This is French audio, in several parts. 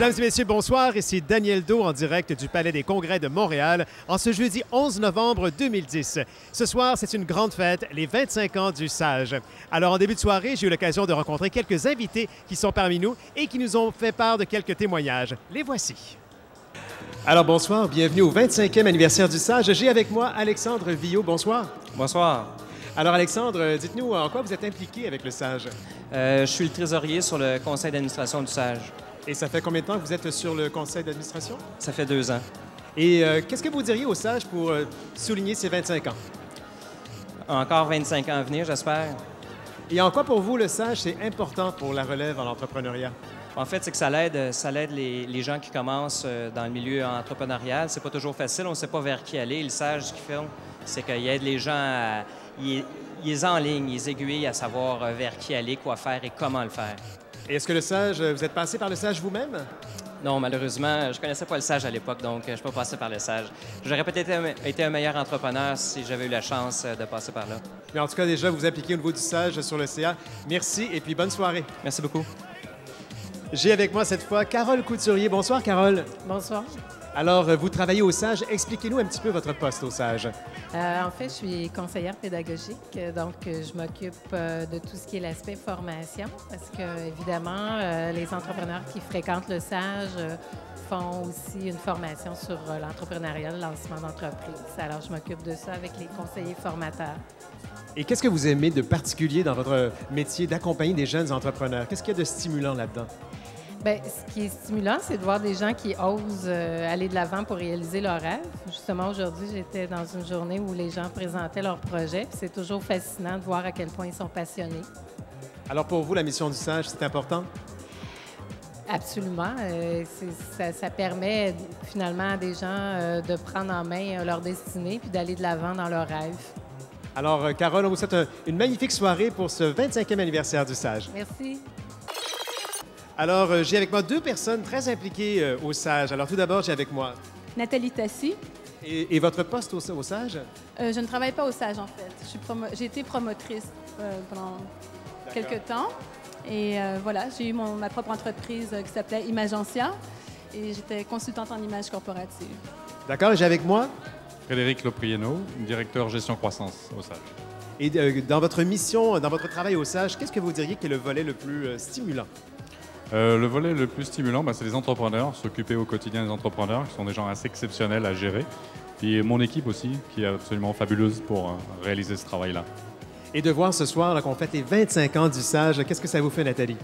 Mesdames et messieurs, bonsoir. Ici Daniel Do en direct du Palais des Congrès de Montréal en ce jeudi 11 novembre 2010. Ce soir, c'est une grande fête, les 25 ans du Sage. Alors, en début de soirée, j'ai eu l'occasion de rencontrer quelques invités qui sont parmi nous et qui nous ont fait part de quelques témoignages. Les voici. Alors, bonsoir. Bienvenue au 25e anniversaire du Sage. J'ai avec moi Alexandre Villot. Bonsoir. Bonsoir. Alors, Alexandre, dites-nous en quoi vous êtes impliqué avec le Sage? Je suis le trésorier sur le conseil d'administration du Sage. Et ça fait combien de temps que vous êtes sur le conseil d'administration? Ça fait 2 ans. Et qu'est-ce que vous diriez au Sage pour souligner ces 25 ans? Encore 25 ans à venir, j'espère. Et en quoi, pour vous, le Sage, c'est important pour la relève en entrepreneuriat? En fait, c'est que ça l'aide les gens qui commencent dans le milieu entrepreneurial. C'est pas toujours facile, on ne sait pas vers qui aller. Le Sage, ce qu'il fait, c'est qu'il aide les gens à... Il les enligne, il les aiguille à savoir vers qui aller, quoi faire et comment le faire. Et est-ce que le Sage, vous êtes passé par le Sage vous-même? Non, malheureusement, je connaissais pas le Sage à l'époque, donc je ne suis pas passé par le Sage. J'aurais peut-être été un meilleur entrepreneur si j'avais eu la chance de passer par là. Mais en tout cas, déjà, vous appliquez au niveau du Sage sur le CA. Merci et puis bonne soirée. Merci beaucoup. J'ai avec moi cette fois Carole Couturier. Bonsoir, Carole. Bonsoir. Alors, vous travaillez au Sage. Expliquez-nous un petit peu votre poste au Sage. En fait, je suis conseillère pédagogique, donc je m'occupe de tout ce qui est l'aspect formation, parce que, évidemment, les entrepreneurs qui fréquentent le Sage font aussi une formation sur l'entrepreneuriat, le lancement d'entreprise. Alors, je m'occupe de ça avec les conseillers formateurs. Et qu'est-ce que vous aimez de particulier dans votre métier d'accompagner des jeunes entrepreneurs? Qu'est-ce qu'il y a de stimulant là-dedans? Bien, ce qui est stimulant, c'est de voir des gens qui osent aller de l'avant pour réaliser leurs rêves. Justement, aujourd'hui, j'étais dans une journée où les gens présentaient leurs projets. C'est toujours fascinant de voir à quel point ils sont passionnés. Alors, pour vous, la mission du Sage, c'est important? Absolument. Ça permet finalement à des gens de prendre en main leur destinée puis d'aller de l'avant dans leurs rêves. Alors, Carole, on vous souhaite une magnifique soirée pour ce 25e anniversaire du Sage. Merci. Alors, j'ai avec moi 2 personnes très impliquées au Sage. Alors, tout d'abord, j'ai avec moi... Nathalie Tassi. Et votre poste au Sage? Je ne travaille pas au Sage, en fait. J'ai été promotrice pendant quelques temps. Et voilà, j'ai eu ma propre entreprise qui s'appelait Imagencia. Et j'étais consultante en images corporatives. D'accord. Et j'ai avec moi... Frédéric Loprieno, directeur gestion croissance au Sage. Et dans votre mission, dans votre travail au Sage, qu'est-ce que vous diriez qui est le volet le plus stimulant? Le volet le plus stimulant, c'est les entrepreneurs, s'occuper au quotidien des entrepreneurs, qui sont des gens assez exceptionnels à gérer. Puis mon équipe aussi, qui est absolument fabuleuse pour réaliser ce travail-là. Et de voir ce soir qu'on fête les 25 ans du Sage, qu'est-ce que ça vous fait, Nathalie?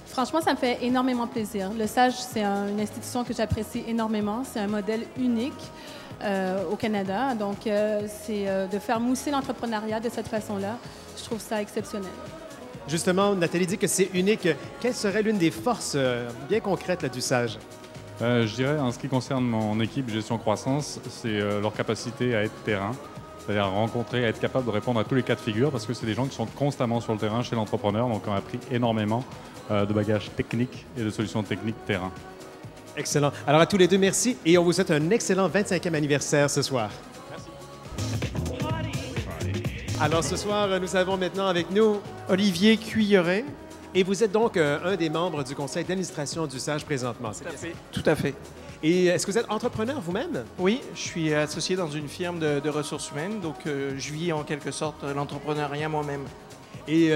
Franchement, ça me fait énormément plaisir. Le Sage, c'est une institution que j'apprécie énormément. C'est un modèle unique au Canada. Donc, c'est de faire mousser l'entrepreneuriat de cette façon-là. Je trouve ça exceptionnel. Justement, Nathalie dit que c'est unique. Quelle serait l'une des forces bien concrètes là, du Sage? Je dirais, en ce qui concerne mon équipe gestion croissance, c'est leur capacité à être terrain, c'est-à-dire rencontrer, à être capable de répondre à tous les cas de figure, parce que c'est des gens qui sont constamment sur le terrain chez l'entrepreneur, donc on a appris énormément de bagages techniques et de solutions techniques terrain. Excellent. Alors à tous les deux, merci et on vous souhaite un excellent 25e anniversaire ce soir. Merci. Alors ce soir, nous avons maintenant avec nous Olivier Cuilleret. Et vous êtes donc un des membres du conseil d'administration du Sage présentement. Tout à fait. Tout à fait. Et est-ce que vous êtes entrepreneur vous-même? Oui, je suis associé dans une firme de ressources humaines, donc je vis en quelque sorte l'entrepreneuriat moi-même. Et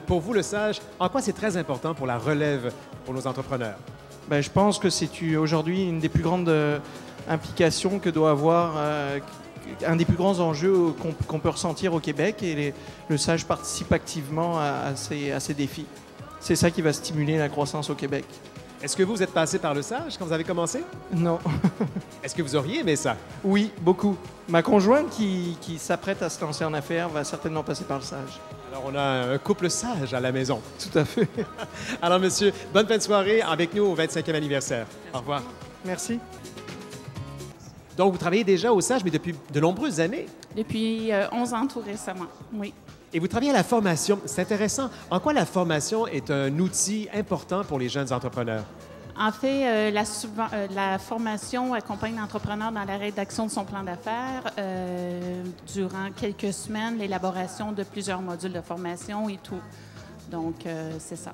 pour vous, le Sage, en quoi c'est très important pour la relève pour nos entrepreneurs? Ben, je pense que c'est aujourd'hui une des plus grandes implications que doit avoir, un des plus grands enjeux qu'on peut ressentir au Québec, et le Sage participe activement à ces défis. C'est ça qui va stimuler la croissance au Québec. Est-ce que vous êtes passé par le Sage quand vous avez commencé? Non. Est-ce que vous auriez aimé ça? Oui, beaucoup. Ma conjointe qui s'apprête à se lancer en affaires va certainement passer par le Sage. Alors, on a un couple sage à la maison. Tout à fait. Alors, monsieur, bonne fin de soirée avec nous au 25e anniversaire. Au revoir. Merci. Donc, vous travaillez déjà au Sage, mais depuis de nombreuses années? Depuis 11 ans, tout récemment, oui. Et vous travaillez à la formation. C'est intéressant. En quoi la formation est un outil important pour les jeunes entrepreneurs? En fait, la formation accompagne l'entrepreneur dans la rédaction de son plan d'affaires durant quelques semaines, l'élaboration de plusieurs modules de formation et tout. Donc, c'est ça.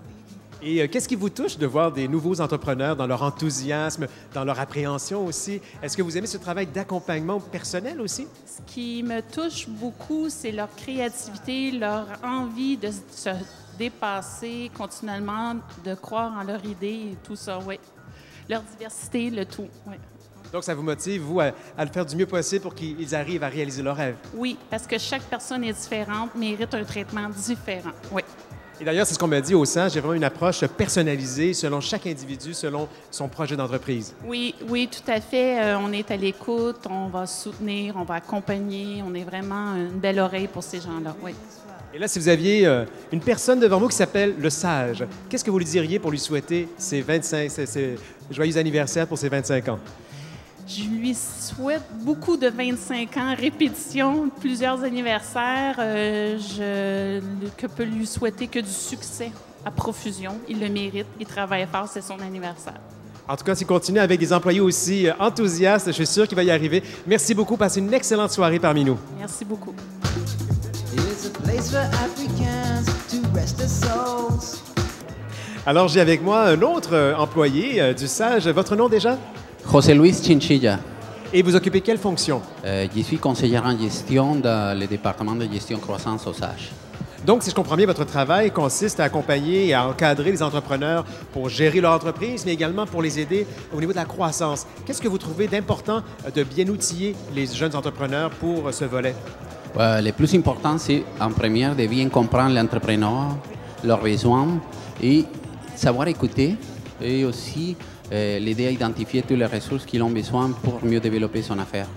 Et qu'est-ce qui vous touche de voir des nouveaux entrepreneurs dans leur enthousiasme, dans leur appréhension aussi? Est-ce que vous aimez ce travail d'accompagnement personnel aussi? Ce qui me touche beaucoup, c'est leur créativité, leur envie de se dépasser continuellement, de croire en leur idée et tout ça, oui. Leur diversité, le tout, oui. Donc, ça vous motive, vous, à le faire du mieux possible pour qu'ils arrivent à réaliser leurs rêves? Oui, parce que chaque personne est différente, mérite un traitement différent, oui. Et d'ailleurs, c'est ce qu'on m'a dit au Sage, j'ai vraiment une approche personnalisée selon chaque individu, selon son projet d'entreprise. Oui, oui, tout à fait. On est à l'écoute, on va soutenir, on va accompagner. On est vraiment une belle oreille pour ces gens-là, oui. Et là, si vous aviez une personne devant vous qui s'appelle le Sage, qu'est-ce que vous lui diriez pour lui souhaiter ses joyeux anniversaires pour ses 25 ans? Je lui souhaite beaucoup de 25 ans, répétition, plusieurs anniversaires. Que peut lui souhaiter que du succès à profusion. Il le mérite, il travaille fort, c'est son anniversaire. En tout cas, s'il continue avec des employés aussi enthousiastes, je suis sûr qu'il va y arriver. Merci beaucoup. Passez une excellente soirée parmi nous. Merci beaucoup. Alors, j'ai avec moi un autre employé du Sage. Votre nom déjà? José Luis Chinchilla. Et vous occupez quelle fonction? Je suis conseiller en gestion dans le département de gestion croissance au Sage. Donc, si je comprends bien, votre travail consiste à accompagner et à encadrer les entrepreneurs pour gérer leur entreprise, mais également pour les aider au niveau de la croissance. Qu'est-ce que vous trouvez d'important de bien outiller les jeunes entrepreneurs pour ce volet? Le plus important, c'est en première de bien comprendre l'entrepreneur, leurs besoins et savoir écouter et aussi l'aider à identifier toutes les ressources qu'ils ont besoin pour mieux développer son affaire.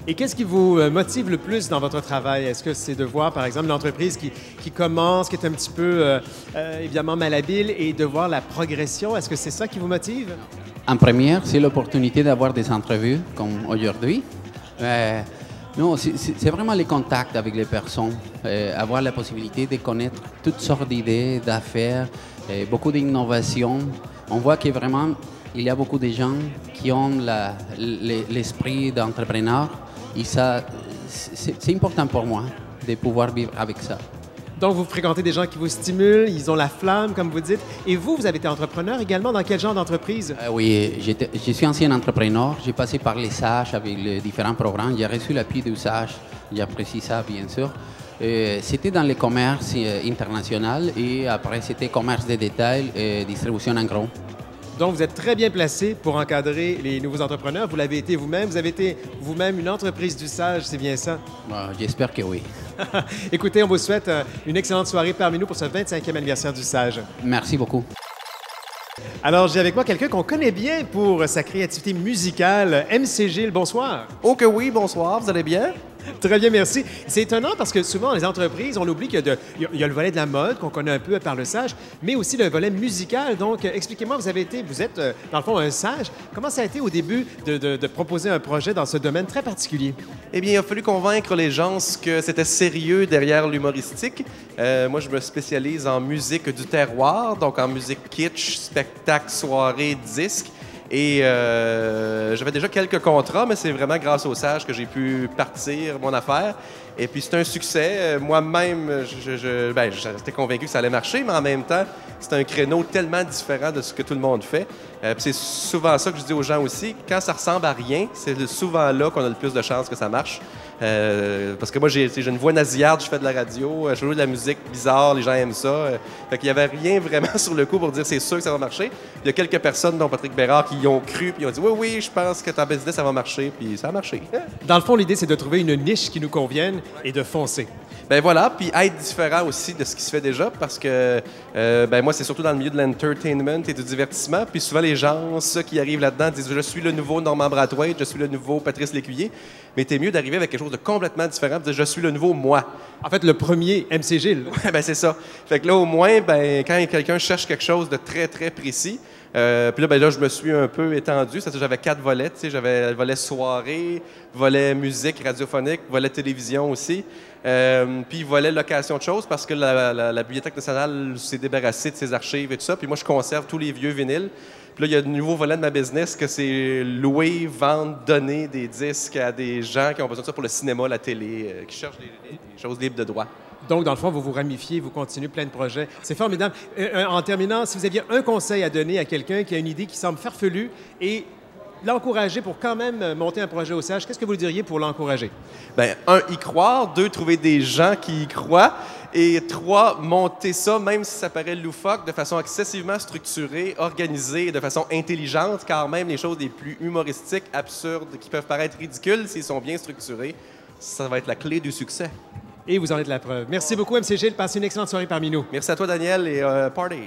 Et qu'est-ce qui vous motive le plus dans votre travail? Est-ce que c'est de voir, par exemple, l'entreprise qui commence, qui est un petit peu, évidemment, malhabile et de voir la progression? Est-ce que c'est ça qui vous motive? En première, c'est l'opportunité d'avoir des entrevues comme aujourd'hui. Non, c'est vraiment les contacts avec les personnes, avoir la possibilité de connaître toutes sortes d'idées, d'affaires, beaucoup d'innovations. On voit que vraiment, il y a beaucoup de gens qui ont l'esprit d'entrepreneur et ça, c'est important pour moi de pouvoir vivre avec ça. Donc, vous fréquentez des gens qui vous stimulent, ils ont la flamme, comme vous dites. Et vous avez été entrepreneur également. Dans quel genre d'entreprise? Oui, je suis ancien entrepreneur. J'ai passé par les Sages avec les différents programmes. J'ai reçu l'appui du Sage. J'apprécie ça, bien sûr. C'était dans le commerce international et après, c'était commerce de détail et distribution en gros. Donc, vous êtes très bien placé pour encadrer les nouveaux entrepreneurs. Vous l'avez été vous-même. Vous avez été vous-même une entreprise du Sage, c'est bien ça? J'espère que oui. Écoutez, on vous souhaite une excellente soirée parmi nous pour ce 25e anniversaire du Sage. Merci beaucoup. Alors, j'ai avec moi quelqu'un qu'on connaît bien pour sa créativité musicale. MC Gilles, bonsoir. Oh que oui, bonsoir, vous allez bien? Très bien, merci. C'est étonnant parce que souvent, dans les entreprises, on oublie qu'il y a le volet de la mode qu'on connaît un peu par le Sage, mais aussi le volet musical. Donc, expliquez-moi, vous êtes, dans le fond, un Sage. Comment ça a été au début de proposer un projet dans ce domaine très particulier? Eh bien, il a fallu convaincre les gens que c'était sérieux derrière l'humoristique. Moi, je me spécialise en musique du terroir, donc en musique kitsch, spectacle, soirée, disque. Et j'avais déjà quelques contrats, mais c'est vraiment grâce au Sage que j'ai pu partir mon affaire. Et puis, c'est un succès. Moi-même, j'étais convaincu que ça allait marcher, mais en même temps, c'est un créneau tellement différent de ce que tout le monde fait. C'est souvent ça que je dis aux gens aussi. Quand ça ressemble à rien, c'est souvent là qu'on a le plus de chances que ça marche. Parce que moi, j'ai une voix nasillarde, je fais de la radio, je joue de la musique bizarre, les gens aiment ça. Fait qu'il n'y avait rien vraiment sur le coup pour dire c'est sûr que ça va marcher. Il y a quelques personnes, dont Patrick Bérard, qui y ont cru, puis ils ont dit oui, je pense que ta business, ça va marcher, puis ça a marché. Dans le fond, l'idée, c'est de trouver une niche qui nous convienne et de foncer. Ben voilà, puis être différent aussi de ce qui se fait déjà, parce que moi, c'est surtout dans le milieu de l'entertainment et du divertissement, puis souvent les gens, ceux qui arrivent là-dedans, disent « Je suis le nouveau Norman Brathwaite, je suis le nouveau Patrice Lécuyer », mais t'es mieux d'arriver avec quelque chose de complètement différent, de dire « Je suis le nouveau moi ». En fait, le premier MC Gilles. Ben c'est ça. Fait que là, au moins, quand quelqu'un cherche quelque chose de très, très précis, puis là, je me suis un peu étendu. C'est-à-dire j'avais 4 volets. J'avais le volet soirée, volet musique radiophonique, volet télévision aussi, puis volet location de choses parce que la Bibliothèque nationale s'est débarrassée de ses archives et tout ça. Puis moi, je conserve tous les vieux vinyles. Puis là, il y a un nouveau volet de ma business que c'est louer, vendre, donner des disques à des gens qui ont besoin de ça pour le cinéma, la télé, qui cherchent des choses libres de droit. Donc, dans le fond, vous vous ramifiez, vous continuez plein de projets. C'est formidable. En terminant, si vous aviez un conseil à donner à quelqu'un qui a une idée qui semble farfelue et l'encourager pour quand même monter un projet au Sage, qu'est-ce que vous lui diriez pour l'encourager? Bien, 1, y croire. 2, trouver des gens qui y croient. Et 3, monter ça, même si ça paraît loufoque, de façon excessivement structurée, organisée, de façon intelligente, car même les choses les plus humoristiques, absurdes, qui peuvent paraître ridicules, s'ils sont bien structurés, ça va être la clé du succès. Et vous en êtes la preuve. Merci beaucoup, M. Gilles. Passez une excellente soirée parmi nous. Merci à toi, Daniel, et party!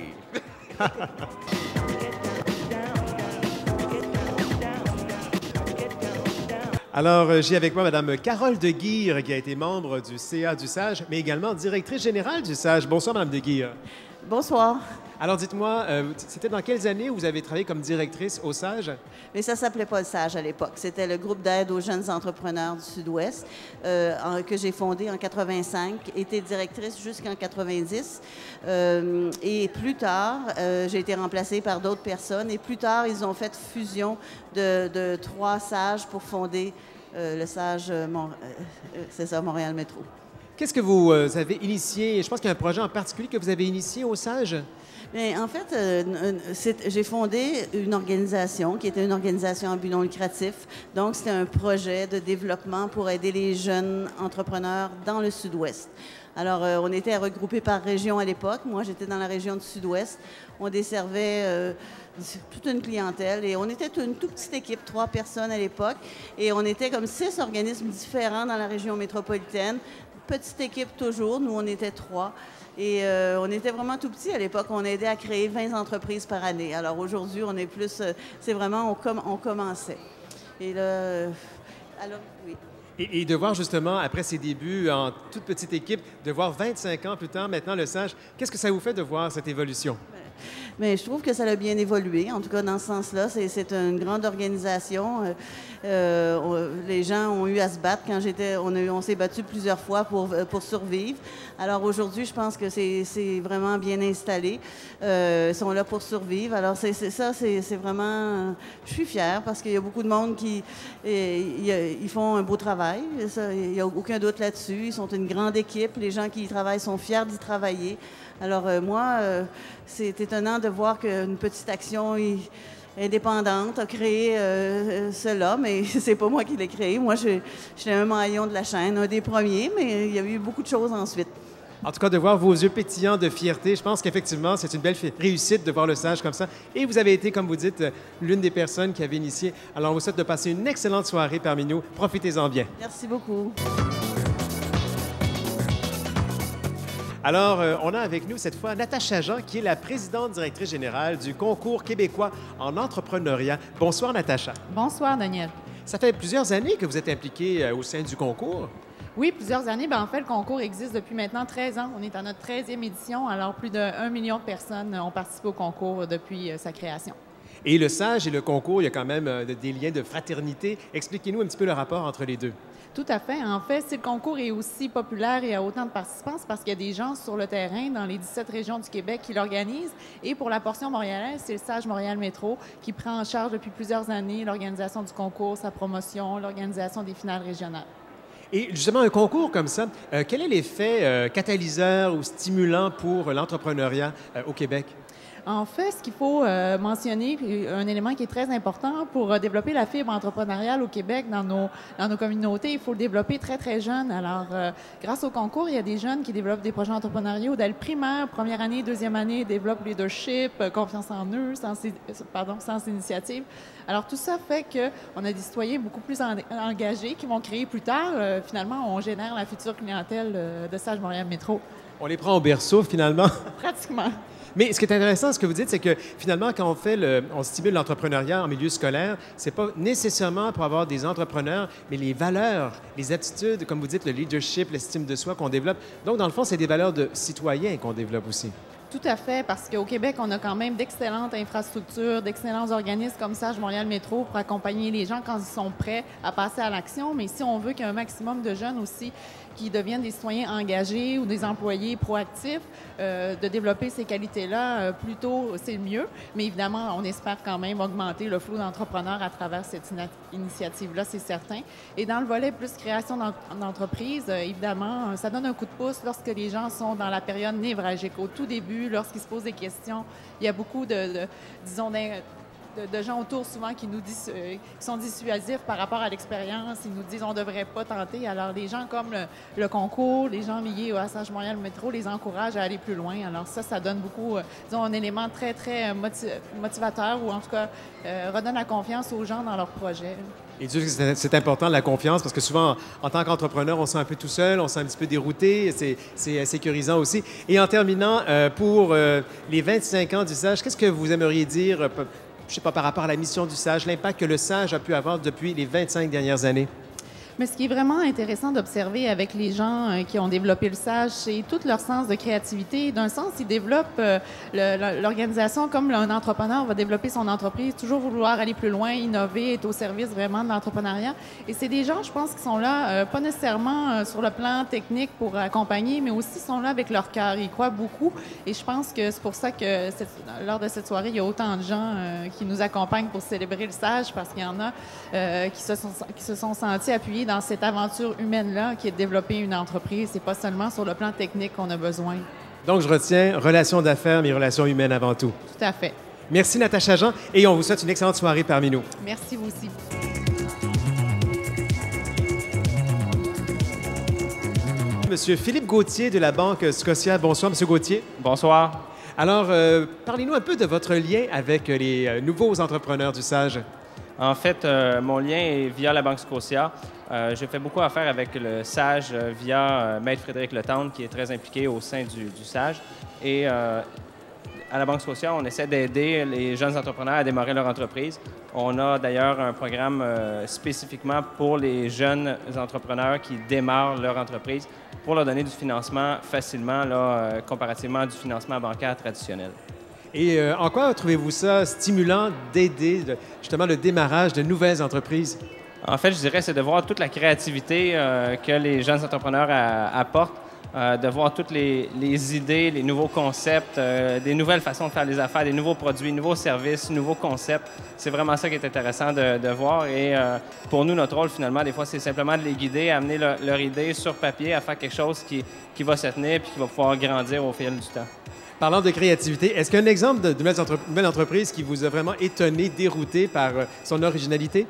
Alors, j'ai avec moi Mme Carole de Guire, qui a été membre du CA du Sage, mais également directrice générale du Sage. Bonsoir, Mme de Guire. Bonsoir. Alors, dites-moi, c'était dans quelles années vous avez travaillé comme directrice au Sage? Mais ça ne s'appelait pas le Sage à l'époque. C'était le groupe d'aide aux jeunes entrepreneurs du Sud-Ouest que j'ai fondé en 85, été directrice jusqu'en 90. Et plus tard, j'ai été remplacée par d'autres personnes. Et plus tard, ils ont fait fusion de 3 Sages pour fonder le Sage Montréal Métro. Qu'est-ce que vous avez initié? Je pense qu'il y a un projet en particulier que vous avez initié au Sage. Bien, en fait, j'ai fondé une organisation qui était une organisation à but non lucratif. Donc, c'était un projet de développement pour aider les jeunes entrepreneurs dans le Sud-Ouest. Alors, on était regroupés par région à l'époque. Moi, j'étais dans la région du Sud-Ouest. On desservait toute une clientèle et on était une toute petite équipe, 3 personnes à l'époque. Et on était comme 6 organismes différents dans la région métropolitaine. Petite équipe toujours, nous on était 3 et on était vraiment tout petits à l'époque. On aidait à créer 20 entreprises par année. Alors aujourd'hui, on est plus, c'est vraiment, on commençait. Et là, alors oui. Et de voir justement, après ses débuts en toute petite équipe, de voir 25 ans plus tard, maintenant le Sage, qu'est-ce que ça vous fait de voir cette évolution? Mais je trouve que ça a bien évolué. En tout cas, dans ce sens-là, c'est une grande organisation. Les gens ont eu à se battre. Quand on s'est battu plusieurs fois pour survivre. Alors aujourd'hui, je pense que c'est vraiment bien installé. Ils sont là pour survivre. Alors c'est vraiment... Je suis fière parce qu'il y a beaucoup de monde ils font un beau travail. Il n'y a aucun doute là-dessus. Ils sont une grande équipe. Les gens qui y travaillent sont fiers d'y travailler. Alors moi, c'est étonnant de voir qu'une petite action indépendante a créé cela, mais c'est pas moi qui l'ai créé. Moi, j'étais un maillon de la chaîne, un des premiers, mais il y a eu beaucoup de choses ensuite. En tout cas, de voir vos yeux pétillants de fierté, je pense qu'effectivement, c'est une belle réussite de voir le Sage comme ça. Et vous avez été, comme vous dites, l'une des personnes qui avait initié. Alors, on vous souhaite de passer une excellente soirée parmi nous. Profitez-en bien. Merci beaucoup. Alors, on a avec nous cette fois Natacha Jean, qui est la présidente directrice générale du Concours québécois en entrepreneuriat. Bonsoir, Natacha. Bonsoir, Daniel. Ça fait plusieurs années que vous êtes impliquée au sein du concours. Oui, plusieurs années. En fait, le concours existe depuis maintenant 13 ans. On est à notre 13e édition. Alors, plus de 1 million de personnes ont participé au concours depuis sa création. Et le Sage et le concours, il y a quand même des liens de fraternité. Expliquez-nous un petit peu le rapport entre les deux. Tout à fait. En fait, si le concours est aussi populaire et a autant de participants, c'est parce qu'il y a des gens sur le terrain dans les 17 régions du Québec qui l'organisent. Et pour la portion montréalaise, c'est le Sage Montréal Métro qui prend en charge depuis plusieurs années l'organisation du concours, sa promotion, l'organisation des finales régionales. Et justement, un concours comme ça, quel est l'effet catalyseur ou stimulant pour l'entrepreneuriat au Québec? En fait, ce qu'il faut mentionner, un élément qui est très important pour développer la fibre entrepreneuriale au Québec dans nos communautés, il faut le développer très, très jeune. Alors, grâce au concours, il y a des jeunes qui développent des projets entrepreneuriaux dès le primaire, première année, deuxième année, développent leadership, confiance en eux, sens initiative. Alors, tout ça fait qu'on a des citoyens beaucoup plus engagés qui vont créer plus tard. Finalement, on génère la future clientèle de Sage Montréal Métro. On les prend au berceau, finalement. Pratiquement. Mais ce qui est intéressant, ce que vous dites, c'est que finalement, quand on stimule l'entrepreneuriat en milieu scolaire, c'est pas nécessairement pour avoir des entrepreneurs, mais les valeurs, les aptitudes, comme vous dites, le leadership, l'estime de soi qu'on développe. Donc, dans le fond, c'est des valeurs de citoyens qu'on développe aussi. Tout à fait, parce qu'au Québec, on a quand même d'excellentes infrastructures, d'excellents organismes comme Sage Montréal Métro pour accompagner les gens quand ils sont prêts à passer à l'action. Mais si on veut qu'il y ait un maximum de jeunes aussi qui deviennent des citoyens engagés ou des employés proactifs, de développer ces qualités-là plus tôt, c'est le mieux. Mais évidemment, on espère quand même augmenter le flot d'entrepreneurs à travers cette initiative-là, c'est certain. Et dans le volet plus création d'entreprise, évidemment, ça donne un coup de pouce lorsque les gens sont dans la période névralgique. Au tout début, lorsqu'ils se posent des questions, il y a beaucoup disons, de gens autour souvent qui nous disent, qui sont dissuasifs par rapport à l'expérience. Ils nous disent on ne devrait pas tenter. Alors, les gens comme le concours, les gens liés au Sage Montréal Métro les encouragent à aller plus loin. Alors ça donne beaucoup, disons, un élément très, très motivateur ou en tout cas redonne la confiance aux gens dans leur projet. Et Dieu, c'est important, la confiance, parce que souvent, en tant qu'entrepreneur, on se sent un peu tout seul, on se sent un petit peu dérouté, c'est sécurisant aussi. Et en terminant, pour les 25 ans du Sage, qu'est-ce que vous aimeriez dire, je ne sais pas, par rapport à la mission du Sage, l'impact que le Sage a pu avoir depuis les 25 dernières années? Mais ce qui est vraiment intéressant d'observer avec les gens qui ont développé le Sage, c'est tout leur sens de créativité. D'un sens, ils développent l'organisation comme un entrepreneur va développer son entreprise, toujours vouloir aller plus loin, innover, être au service vraiment de l'entrepreneuriat. Et c'est des gens, je pense, qui sont là, pas nécessairement sur le plan technique pour accompagner, mais aussi sont là avec leur cœur. Ils croient beaucoup. Et je pense que c'est pour ça que lors de cette soirée, il y a autant de gens qui nous accompagnent pour célébrer le Sage, parce qu'il y en a qui se sont sentis appuyés dans cette aventure humaine-là qui est de développer une entreprise. C'est pas seulement sur le plan technique qu'on a besoin. Donc, je retiens relations d'affaires, mais relations humaines avant tout. Tout à fait. Merci, Natacha Jean, et on vous souhaite une excellente soirée parmi nous. Merci, vous aussi. Monsieur Philippe Gauthier de la Banque Scotia. Bonsoir, Monsieur Gauthier. Bonsoir. Alors, parlez-nous un peu de votre lien avec les nouveaux entrepreneurs du Sage. En fait, mon lien est via la Banque Scotia. J'ai fait beaucoup affaire avec le Sage via Maître Frédéric Letendre, qui est très impliqué au sein du Sage. Et à la Banque Scotia, on essaie d'aider les jeunes entrepreneurs à démarrer leur entreprise. On a d'ailleurs un programme spécifiquement pour les jeunes entrepreneurs qui démarrent leur entreprise pour leur donner du financement facilement, là, comparativement à du financement bancaire traditionnel. Et en quoi trouvez-vous ça stimulant d'aider justement le démarrage de nouvelles entreprises? En fait, je dirais c'est de voir toute la créativité que les jeunes entrepreneurs apportent, de voir toutes les idées, les nouveaux concepts, des nouvelles façons de faire les affaires, des nouveaux produits, nouveaux services, nouveaux concepts. C'est vraiment ça qui est intéressant de voir. Et pour nous, notre rôle, finalement, des fois, c'est simplement de les guider, amener leur idée sur papier à faire quelque chose qui va se tenir puis qui va pouvoir grandir au fil du temps. Parlant de créativité, est-ce qu'il y a un exemple de nouvelle entreprise qui vous a vraiment étonné, dérouté par son originalité?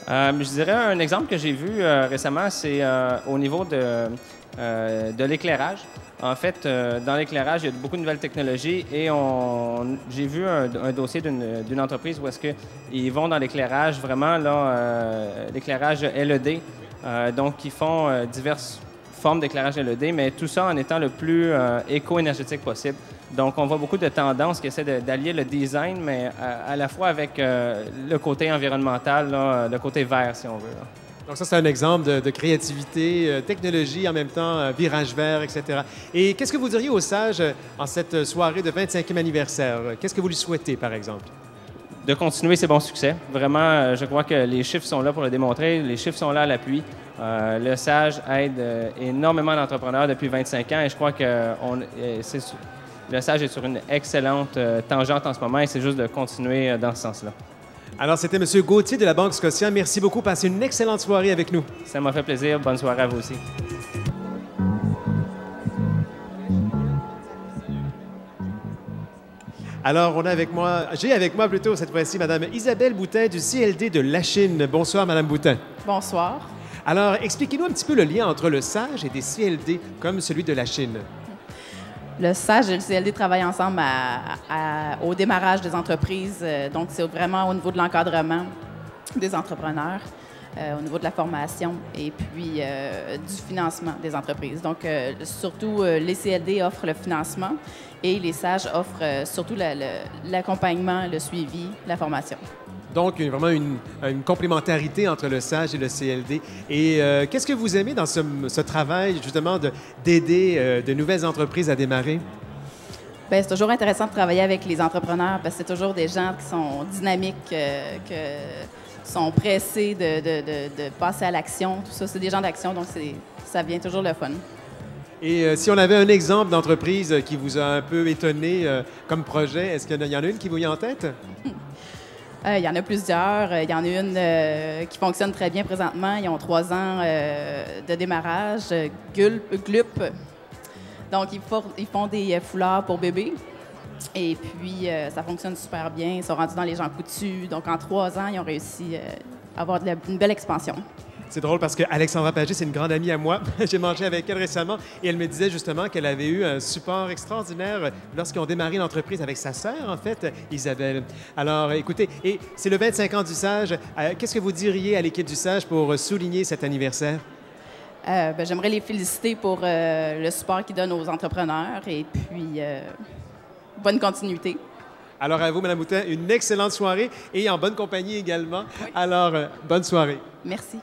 Je dirais un exemple que j'ai vu récemment, c'est au niveau de l'éclairage. En fait, dans l'éclairage, il y a beaucoup de nouvelles technologies et j'ai vu un dossier d'une entreprise où est-ce qu'ils vont dans l'éclairage, vraiment l'éclairage LED. Donc, ils font diverses formes d'éclairage LED, mais tout ça en étant le plus éco-énergétique possible. Donc, on voit beaucoup de tendances qui essaient d'allier le design, mais à la fois avec le côté environnemental, là, le côté vert, si on veut. Là. Donc ça, c'est un exemple de créativité, technologie, en même temps, virage vert, etc. Et qu'est-ce que vous diriez au Sage en cette soirée de 25e anniversaire? Qu'est-ce que vous lui souhaitez, par exemple? De continuer ses bons succès. Vraiment, je crois que les chiffres sont là pour le démontrer. Les chiffres sont là à l'appui. Le Sage aide énormément d'entrepreneurs depuis 25 ans et je crois que le Sage est sur une excellente tangente en ce moment et c'est juste de continuer dans ce sens-là. Alors, c'était M. Gauthier de la Banque Scotia. Merci beaucoup. Passez une excellente soirée avec nous. Ça m'a fait plaisir. Bonne soirée à vous aussi. Alors, j'ai avec moi plutôt cette fois-ci Mme Isabelle Boutin du CLD de Lachine. Bonsoir, Mme Boutin. Bonsoir. Alors, expliquez-nous un petit peu le lien entre le Sage et des CLD comme celui de Lachine. Le Sage et le CLD travaillent ensemble au démarrage des entreprises. Donc, c'est vraiment au niveau de l'encadrement des entrepreneurs, au niveau de la formation et puis du financement des entreprises. Donc, surtout, les CLD offrent le financement et les Sages offrent surtout l'accompagnement, le suivi, la formation. Donc, vraiment une complémentarité entre le Sage et le CLD. Et qu'est-ce que vous aimez dans ce travail, justement, d'aider de nouvelles entreprises à démarrer? Bien, c'est toujours intéressant de travailler avec les entrepreneurs parce que c'est toujours des gens qui sont dynamiques, qui sont pressés de passer à l'action. Tout ça, c'est des gens d'action, donc ça vient toujours le fun. Et si on avait un exemple d'entreprise qui vous a un peu étonné comme projet, est-ce qu'il y en a une qui vous vient en tête? Il y en a plusieurs. Il y en a une qui fonctionne très bien présentement. Ils ont 3 ans de démarrage. Glup. Donc, ils font des foulards pour bébés. Et puis, ça fonctionne super bien. Ils sont rendus dans les gens coutus. Donc, en 3 ans, ils ont réussi à avoir une belle expansion. C'est drôle parce que Alexandra Pagé, c'est une grande amie à moi. J'ai mangé avec elle récemment et elle me disait justement qu'elle avait eu un support extraordinaire lorsqu'ils ont démarré l'entreprise avec sa sœur, en fait, Isabelle. Alors, écoutez, et c'est le 25 ans du Sage. Qu'est-ce que vous diriez à l'équipe du Sage pour souligner cet anniversaire? J'aimerais les féliciter pour le support qu'ils donnent aux entrepreneurs et puis bonne continuité. Alors, à vous, Mme Boutin, une excellente soirée et en bonne compagnie également. Oui. Alors, bonne soirée. Merci.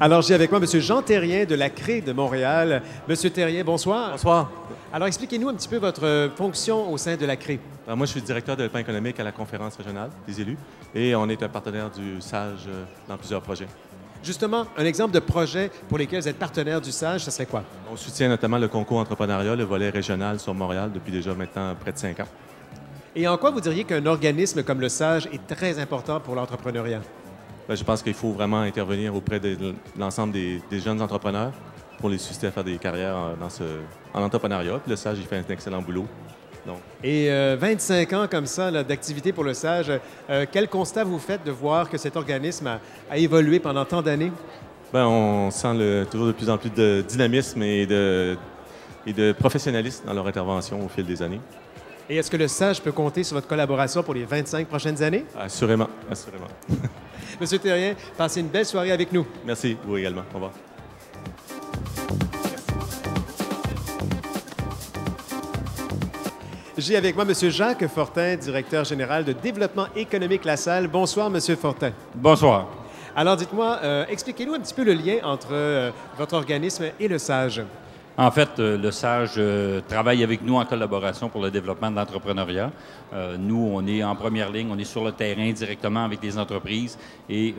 Alors, j'ai avec moi M. Jean Thérien de la CRE de Montréal. M. Thérien, bonsoir. Bonsoir. Alors, expliquez-nous un petit peu votre fonction au sein de la CRE. Alors, moi, je suis directeur de développement économique à la conférence régionale des élus et on est un partenaire du SAGE dans plusieurs projets. Justement, un exemple de projet pour lesquels vous êtes partenaire du SAGE, ce serait quoi? On soutient notamment le concours entrepreneuriat, le volet régional sur Montréal depuis déjà maintenant près de 5 ans. Et en quoi vous diriez qu'un organisme comme le SAGE est très important pour l'entrepreneuriat? Bien, je pense qu'il faut vraiment intervenir auprès de l'ensemble des jeunes entrepreneurs pour les susciter à faire des carrières en entrepreneuriat. Puis le SAGE, il fait un excellent boulot. Donc. Et 25 ans comme ça d'activité pour le SAGE, quel constat vous faites de voir que cet organisme a évolué pendant tant d'années? Bien, on sent toujours de plus en plus de dynamisme et de professionnalisme dans leur intervention au fil des années. Et est-ce que le SAGE peut compter sur votre collaboration pour les 25 prochaines années? Assurément, assurément. Monsieur Thérien, passez une belle soirée avec nous. Merci, vous également. Au revoir. J'ai avec moi M. Jacques Fortin, directeur général de développement économique La Salle. Bonsoir, M. Fortin. Bonsoir. Alors, dites-moi, expliquez-nous un petit peu le lien entre votre organisme et le SAGE. En fait, le SAGE travaille avec nous en collaboration pour le développement de l'entrepreneuriat. Nous, on est en première ligne, on est sur le terrain directement avec des entreprises et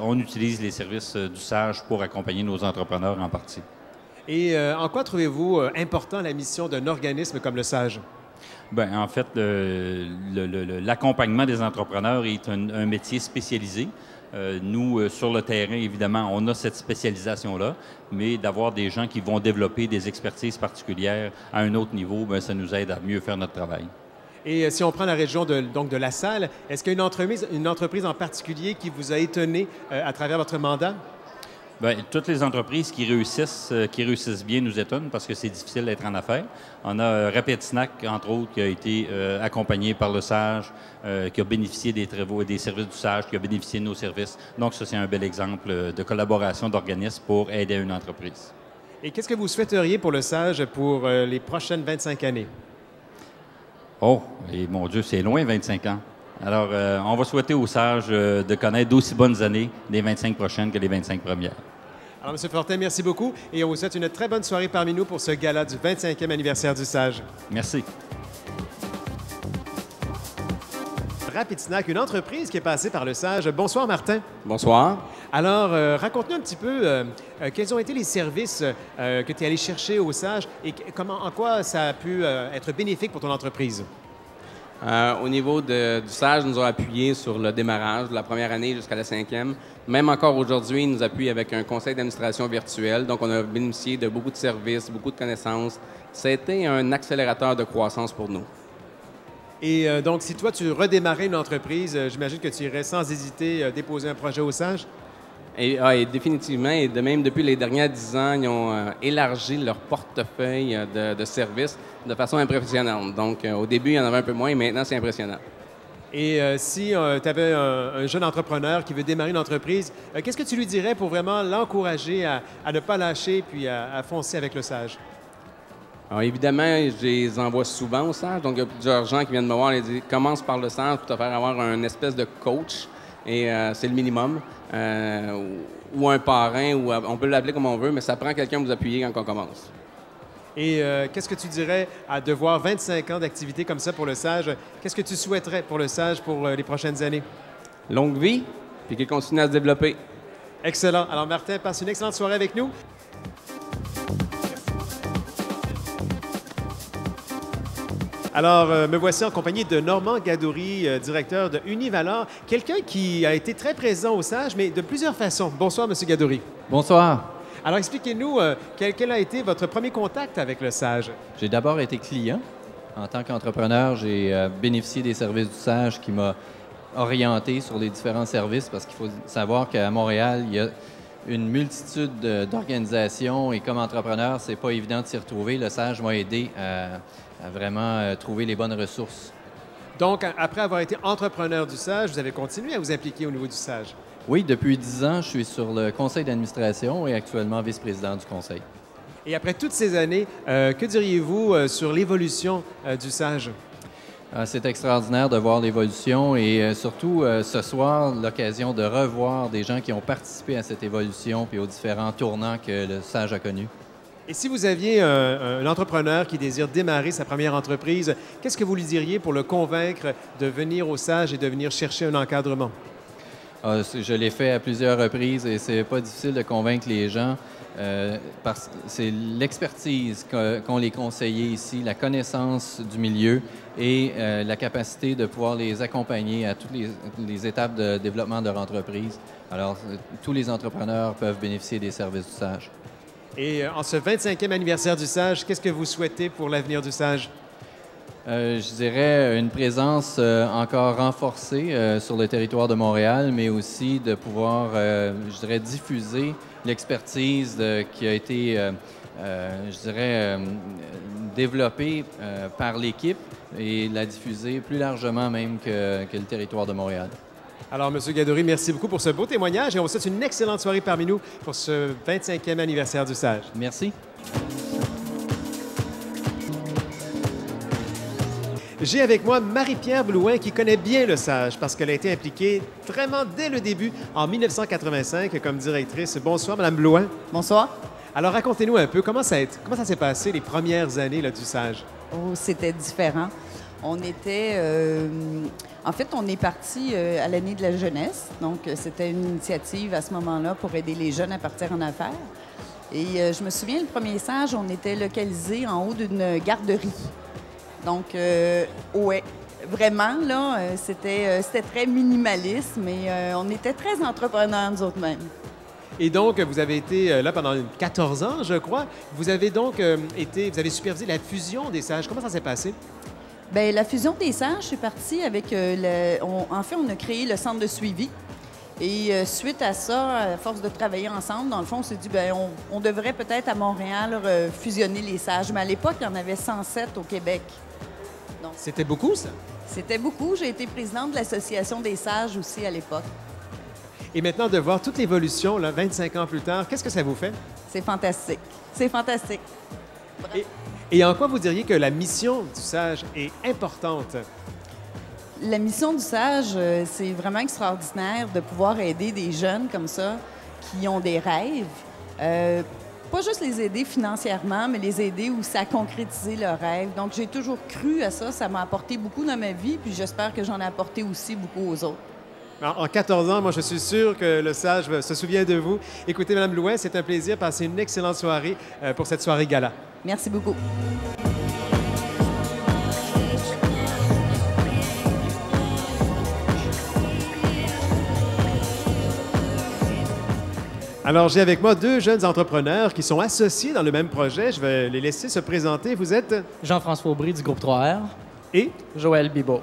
on utilise les services du SAGE pour accompagner nos entrepreneurs en partie. Et en quoi trouvez-vous important la mission d'un organisme comme le SAGE? Bien, en fait, l'accompagnement des entrepreneurs est un métier spécialisé. Nous, sur le terrain, évidemment, on a cette spécialisation-là, mais d'avoir des gens qui vont développer des expertises particulières à un autre niveau, bien, ça nous aide à mieux faire notre travail. Et si on prend la région de La Salle, est-ce qu'il y a une entreprise en particulier qui vous a étonné à travers votre mandat? Bien, toutes les entreprises qui réussissent bien nous étonnent parce que c'est difficile d'être en affaires. On a Rapid Snack, entre autres, qui a été accompagné par le SAGE, qui a bénéficié des travaux et des services du SAGE, qui a bénéficié de nos services. Donc, ça, c'est un bel exemple de collaboration d'organismes pour aider une entreprise. Et qu'est-ce que vous souhaiteriez pour le SAGE pour les prochaines 25 années? Oh, et mon Dieu, c'est loin, 25 ans. Alors, on va souhaiter au SAGE de connaître d'aussi bonnes années les 25 prochaines que les 25 premières. Alors, M. Fortin, merci beaucoup et on vous souhaite une très bonne soirée parmi nous pour ce gala du 25e anniversaire du SAGE. Merci. Rapid Snack, une entreprise qui est passée par le SAGE. Bonsoir, Martin. Bonsoir. Alors, raconte-nous un petit peu quels ont été les services que tu es allé chercher au SAGE et en quoi ça a pu être bénéfique pour ton entreprise? Au niveau du SAGE, nous a appuyé sur le démarrage de la première année jusqu'à la 5e. Même encore aujourd'hui, ils nous appuient avec un conseil d'administration virtuel. Donc, on a bénéficié de beaucoup de services, beaucoup de connaissances. Ça a été un accélérateur de croissance pour nous. Et donc, si toi, tu redémarrais une entreprise, j'imagine que tu irais sans hésiter déposer un projet au SAGE? Et définitivement. Et de même, depuis les dernières 10 ans, ils ont élargi leur portefeuille de services de façon impressionnante. Donc, au début, il y en avait un peu moins, et maintenant, c'est impressionnant. Et si tu avais un jeune entrepreneur qui veut démarrer une entreprise, qu'est-ce que tu lui dirais pour vraiment l'encourager à ne pas lâcher puis à foncer avec le SAGE? Alors, évidemment, je les envoie souvent au SAGE. Donc, il y a plusieurs gens qui viennent me voir et disent « Commence par le SAGE pour te faire avoir une espèce de coach. » Et c'est le minimum. Ou un parrain, ou on peut l'appeler comme on veut, mais ça prend quelqu'un pour vous appuyer quand on commence. Et qu'est-ce que tu dirais à devoir 25 ans d'activité comme ça pour le SAGE? Qu'est-ce que tu souhaiterais pour le SAGE pour les prochaines années? Longue vie, puis qu'il continue à se développer. Excellent. Alors, Martin, passe une excellente soirée avec nous. Alors, me voici en compagnie de Normand Gadouri, directeur de Univalor, quelqu'un qui a été très présent au SAGE, mais de plusieurs façons. Bonsoir, M. Gadouri. Bonsoir. Alors, expliquez-nous, quel a été votre premier contact avec le SAGE? J'ai d'abord été client. En tant qu'entrepreneur, j'ai bénéficié des services du SAGE qui m'a orienté sur les différents services parce qu'il faut savoir qu'à Montréal, il y a une multitude d'organisations et comme entrepreneur, c'est pas évident de s'y retrouver. Le SAGE m'a aidé à vraiment trouver les bonnes ressources. Donc, après avoir été entrepreneur du SAGE, vous avez continué à vous impliquer au niveau du SAGE? Oui, depuis 10 ans, je suis sur le conseil d'administration et actuellement vice-président du conseil. Et après toutes ces années, que diriez-vous sur l'évolution du SAGE? C'est extraordinaire de voir l'évolution et surtout ce soir, l'occasion de revoir des gens qui ont participé à cette évolution puis aux différents tournants que le SAGE a connus. Et si vous aviez un entrepreneur qui désire démarrer sa première entreprise, qu'est-ce que vous lui diriez pour le convaincre de venir au SAGE et de venir chercher un encadrement? Je l'ai fait à plusieurs reprises et c'est pas difficile de convaincre les gens parce que c'est l'expertise qu'ont les conseillers ici, la connaissance du milieu et la capacité de pouvoir les accompagner à toutes les étapes de développement de leur entreprise. Alors, tous les entrepreneurs peuvent bénéficier des services du SAGE. Et en ce 25e anniversaire du SAGE, qu'est-ce que vous souhaitez pour l'avenir du SAGE? Je dirais une présence encore renforcée sur le territoire de Montréal, mais aussi de pouvoir, je dirais, diffuser l'expertise qui a été, je dirais, développée par l'équipe et la diffuser plus largement même que le territoire de Montréal. Alors, M. Gadouri, merci beaucoup pour ce beau témoignage et on vous souhaite une excellente soirée parmi nous pour ce 25e anniversaire du SAGE. Merci. J'ai avec moi Marie-Pierre Blouin qui connaît bien le SAGE parce qu'elle a été impliquée vraiment dès le début, en 1985, comme directrice. Bonsoir, Mme Blouin. Bonsoir. Alors, racontez-nous un peu, comment ça s'est passé les premières années là, du SAGE? Oh, c'était différent. On était... en fait, on est parti à l'année de la jeunesse. Donc, c'était une initiative à ce moment-là pour aider les jeunes à partir en affaires. Et je me souviens, le premier SAGE, on était localisé en haut d'une garderie. Donc, ouais, vraiment, là, c'était très minimaliste, mais on était très entrepreneurs, nous autres mêmes. Et donc, vous avez été là pendant 14 ans, je crois. Vous avez donc vous avez supervisé la fusion des SAGE. Comment ça s'est passé? Bien, la fusion des SAGE, c'est parti avec... en fait, on a créé le centre de suivi. Et suite à ça, à force de travailler ensemble, dans le fond, on s'est dit, bien, on devrait peut-être à Montréal fusionner les SAGE. Mais à l'époque, il y en avait 107 au Québec. C'était beaucoup, ça? C'était beaucoup. J'ai été présidente de l'Association des SAGE aussi à l'époque. Et maintenant, de voir toute l'évolution, là, 25 ans plus tard, qu'est-ce que ça vous fait? C'est fantastique. C'est fantastique. Et en quoi vous diriez que la mission du SAGE est importante? La mission du SAGE, c'est vraiment extraordinaire de pouvoir aider des jeunes comme ça qui ont des rêves. Pas juste les aider financièrement, mais les aider aussi à concrétiser leurs rêves. Donc, j'ai toujours cru à ça. Ça m'a apporté beaucoup dans ma vie, puis j'espère que j'en ai apporté aussi beaucoup aux autres. En 14 ans, moi, je suis sûr que le SAGE se souvient de vous. Écoutez, Mme Blouin, c'est un plaisir. Passez une excellente soirée pour cette soirée gala. Merci beaucoup. Alors, j'ai avec moi deux jeunes entrepreneurs qui sont associés dans le même projet. Je vais les laisser se présenter. Vous êtes? Jean-François Aubry du groupe 3R. Et? Joël Bibeau.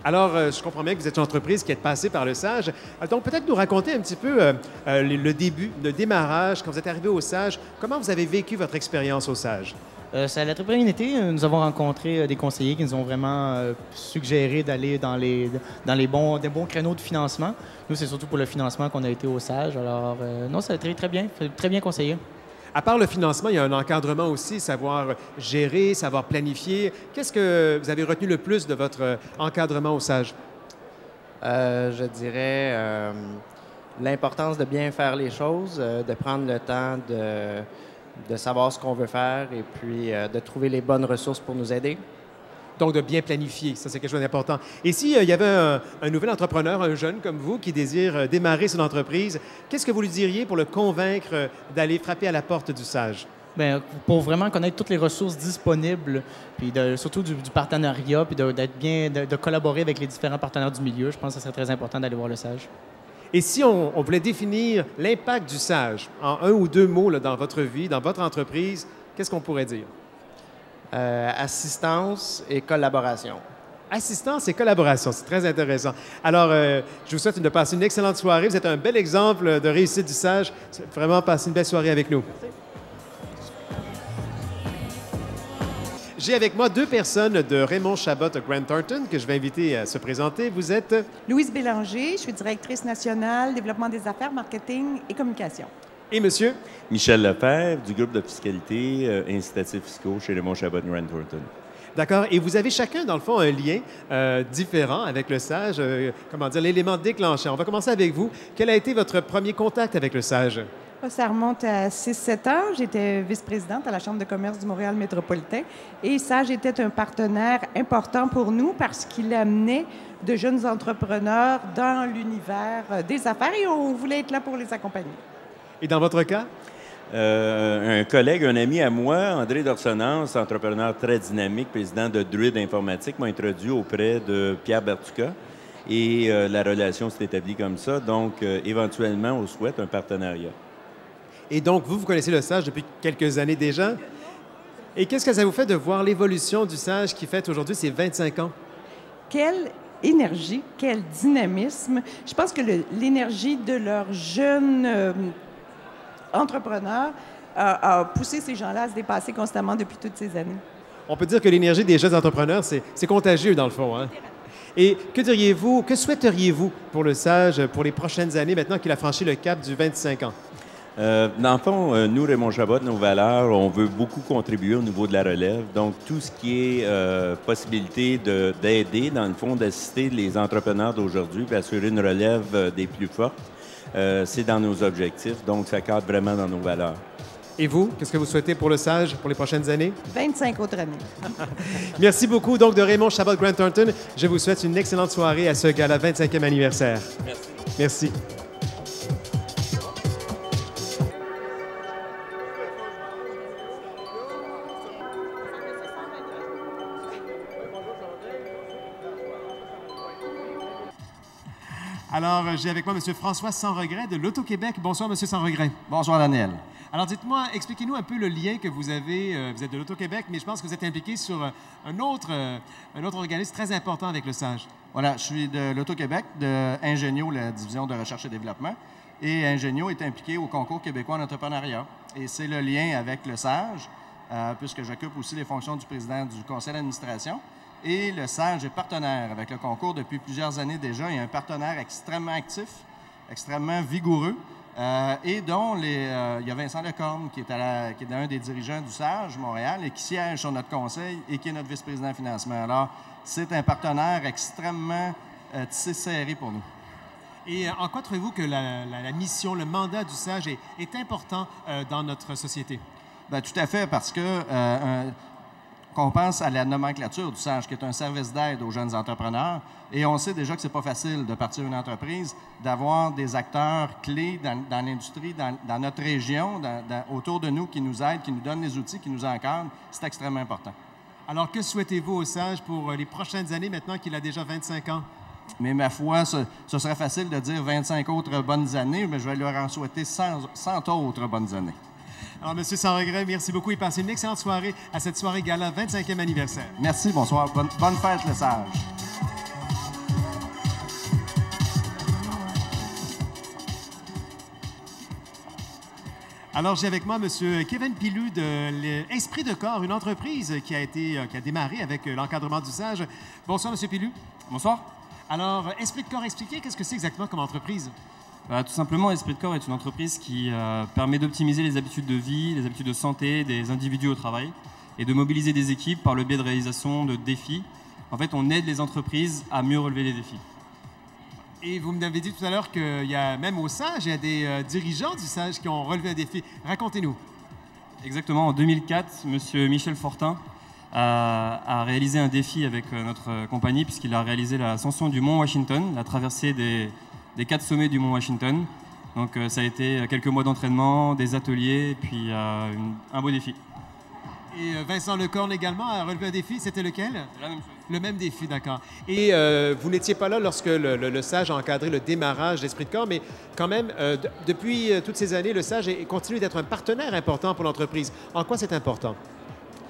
Alors, je comprends bien que vous êtes une entreprise qui est passée par le SAGE. Donc, peut-être nous raconter un petit peu le début, le démarrage, quand vous êtes arrivé au SAGE. Comment vous avez vécu votre expérience au SAGE? Ça a très bien été. Nous avons rencontré des conseillers qui nous ont vraiment suggéré d'aller dans des bons créneaux de financement. Nous, c'est surtout pour le financement qu'on a été au SAGE. Alors, non, ça a été très bien conseillé. À part le financement, il y a un encadrement aussi, savoir gérer, savoir planifier. Qu'est-ce que vous avez retenu le plus de votre encadrement au SAGE? Je dirais l'importance de bien faire les choses, de prendre le temps de savoir ce qu'on veut faire et puis de trouver les bonnes ressources pour nous aider. Donc, de bien planifier, ça, c'est quelque chose d'important. Et s'il y avait un nouvel entrepreneur, un jeune comme vous, qui désire démarrer son entreprise, qu'est-ce que vous lui diriez pour le convaincre d'aller frapper à la porte du Sage? Bien, pour vraiment connaître toutes les ressources disponibles, puis surtout du partenariat, puis de collaborer avec les différents partenaires du milieu, je pense que ce serait très important d'aller voir le Sage. Et si on voulait définir l'impact du Sage en un ou deux mots là, dans votre vie, dans votre entreprise, qu'est-ce qu'on pourrait dire? Assistance et collaboration. Assistance et collaboration, c'est très intéressant. Alors, je vous souhaite de passer une excellente soirée. Vous êtes un bel exemple de réussite du Sage. Vraiment, passez une belle soirée avec nous. Merci. J'ai avec moi deux personnes de Raymond Chabot Grant Thornton que je vais inviter à se présenter. Vous êtes? Louise Bélanger, je suis directrice nationale, développement des affaires, marketing et communication. Et monsieur? Michel Lefebvre, du groupe de fiscalité incitatifs fiscaux chez Raymond Chabot Grant Thornton. D'accord. Et vous avez chacun, dans le fond, un lien différent avec le Sage, comment dire, l'élément déclencheur. On va commencer avec vous. Quel a été votre premier contact avec le Sage? Ça remonte à 6-7 ans. J'étais vice-présidente à la Chambre de commerce du Montréal métropolitain. Et Sage était un partenaire important pour nous parce qu'il amenait de jeunes entrepreneurs dans l'univers des affaires et on voulait être là pour les accompagner. Et dans votre cas? Un collègue, un ami à moi, André Dorsonance, entrepreneur très dynamique, président de Druid Informatique, m'a introduit auprès de Pierre Bertuca. Et la relation s'est établie comme ça. Donc, éventuellement, on souhaite un partenariat. Et donc, vous connaissez le Sage depuis quelques années déjà. Et qu'est-ce que ça vous fait de voir l'évolution du Sage qui fête aujourd'hui ses 25 ans? Quelle énergie, quel dynamisme. Je pense que l'énergie de leurs jeunes entrepreneurs a poussé ces gens-là à se dépasser constamment depuis toutes ces années. On peut dire que l'énergie des jeunes entrepreneurs, c'est contagieux dans le fond, hein? Et que diriez-vous, que souhaiteriez-vous pour le Sage pour les prochaines années, maintenant qu'il a franchi le cap du 25 ans? Dans le fond, nous, Raymond Chabot, nos valeurs, on veut beaucoup contribuer au niveau de la relève. Donc, tout ce qui est possibilité d'aider, dans le fond, d'assister les entrepreneurs d'aujourd'hui et assurer une relève des plus fortes, c'est dans nos objectifs. Donc, ça cadre vraiment dans nos valeurs. Et vous, qu'est-ce que vous souhaitez pour le Sage pour les prochaines années? 25 autres années. Merci beaucoup, donc, de Raymond Chabot Grant Thornton. Je vous souhaite une excellente soirée à ce gala 25e anniversaire. Merci. Merci. Alors, j'ai avec moi M. François Sans-Regret de l'Auto-Québec. Bonsoir, M. Sans-Regret. Bonsoir, Daniel. Alors, dites-moi, expliquez-nous un peu le lien que vous avez. Vous êtes de l'Auto-Québec, mais je pense que vous êtes impliqué sur un autre organisme très important avec le Sage. Voilà, je suis de l'Auto-Québec, de Ingenio, la division de recherche et développement. Et Ingenio est impliqué au concours québécois en entrepreneuriat. Et c'est le lien avec le Sage, puisque j'occupe aussi les fonctions du président du conseil d'administration. Et le Sage est partenaire avec le concours depuis plusieurs années déjà. Il y a un partenaire extrêmement actif, extrêmement vigoureux, et dont il y a Vincent Lecorne, qui est un des dirigeants du Sage Montréal et qui siège sur notre conseil et qui est notre vice-président financement. Alors, c'est un partenaire extrêmement tissé serré pour nous. Et en quoi trouvez-vous que la mission, le mandat du Sage est important dans notre société? Bien, tout à fait, parce que qu'on pense à la nomenclature du Sage, qui est un service d'aide aux jeunes entrepreneurs. Et on sait déjà que c'est pas facile de partir une entreprise, d'avoir des acteurs clés dans l'industrie, dans notre région, autour de nous, qui nous aident, qui nous donnent les outils, qui nous encadrent. C'est extrêmement important. Alors, que souhaitez-vous au Sage pour les prochaines années, maintenant qu'il a déjà 25 ans? Mais ma foi, ce serait facile de dire 25 autres bonnes années, mais je vais leur en souhaiter 100 autres bonnes années. Alors, M. Sans-Regret, merci beaucoup et passez une excellente soirée à cette soirée gala 25e anniversaire. Merci, bonsoir. Bonne fête, le Sage. Alors, j'ai avec moi M. Kevin Pilou de l'Esprit de Corps, une entreprise qui a démarré avec l'encadrement du Sage. Bonsoir, M. Pilou. Bonsoir. Alors, Esprit de Corps, expliquez qu'est-ce que c'est exactement comme entreprise? Tout simplement, Esprit de Corps est une entreprise qui permet d'optimiser les habitudes de vie, les habitudes de santé des individus au travail et de mobiliser des équipes par le biais de réalisation de défis. En fait, on aide les entreprises à mieux relever les défis. Et vous m'avez dit tout à l'heure qu'il y a même au Sage, il y a des dirigeants du Sage qui ont relevé un défi. Racontez-nous. Exactement, en 2004, M. Michel Fortin a réalisé un défi avec notre compagnie puisqu'il a réalisé l'ascension du mont Washington, la traversée des 4 sommets du mont Washington. Donc ça a été quelques mois d'entraînement, des ateliers, et puis un beau défi. Et Vincent Lecorne également a relevé un défi, c'était lequel? La même chose. Le même défi, d'accord. Et vous n'étiez pas là lorsque le SAGE a encadré le démarrage d'Esprit de corps, mais quand même, depuis toutes ces années, le SAGE continue d'être un partenaire important pour l'entreprise. En quoi c'est important?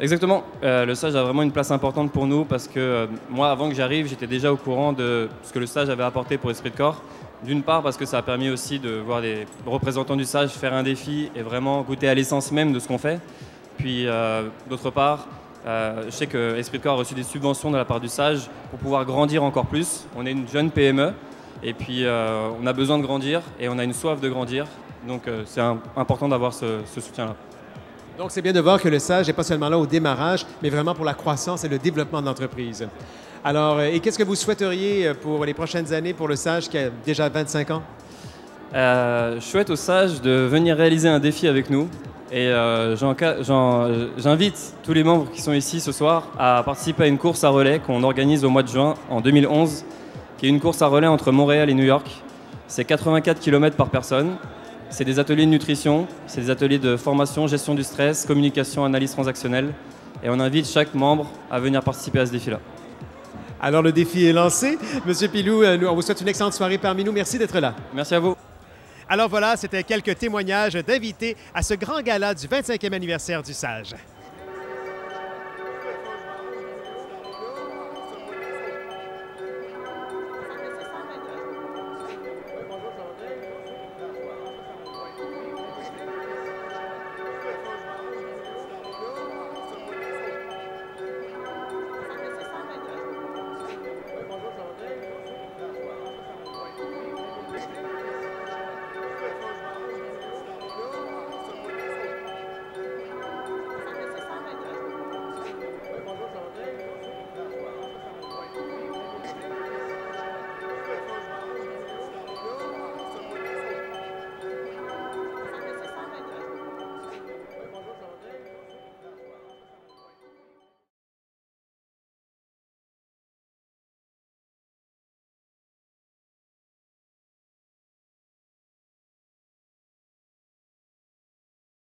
Exactement. Le SAGE a vraiment une place importante pour nous parce que moi, avant que j'arrive, j'étais déjà au courant de ce que le SAGE avait apporté pour Esprit de corps. D'une part parce que ça a permis aussi de voir des représentants du SAGE faire un défi et vraiment goûter à l'essence même de ce qu'on fait. Puis d'autre part, je sais que Esprit de corps a reçu des subventions de la part du SAGE pour pouvoir grandir encore plus. On est une jeune PME et puis on a besoin de grandir et on a une soif de grandir. Donc c'est important d'avoir ce soutien-là. Donc c'est bien de voir que le SAGE n'est pas seulement là au démarrage, mais vraiment pour la croissance et le développement de l'entreprise. Alors, et qu'est-ce que vous souhaiteriez pour les prochaines années pour le SAGE qui a déjà 25 ans? Je souhaite au SAGE de venir réaliser un défi avec nous. Et j'invite tous les membres qui sont ici ce soir à participer à une course à relais qu'on organise au mois de juin en 2011, qui est une course à relais entre Montréal et New York. C'est 84 km par personne. C'est des ateliers de nutrition, c'est des ateliers de formation, gestion du stress, communication, analyse transactionnelle. Et on invite chaque membre à venir participer à ce défi-là. Alors le défi est lancé. Monsieur Pilou, on vous souhaite une excellente soirée parmi nous. Merci d'être là. Merci à vous. Alors voilà, c'était quelques témoignages d'invités à ce grand gala du 25e anniversaire du SAGE.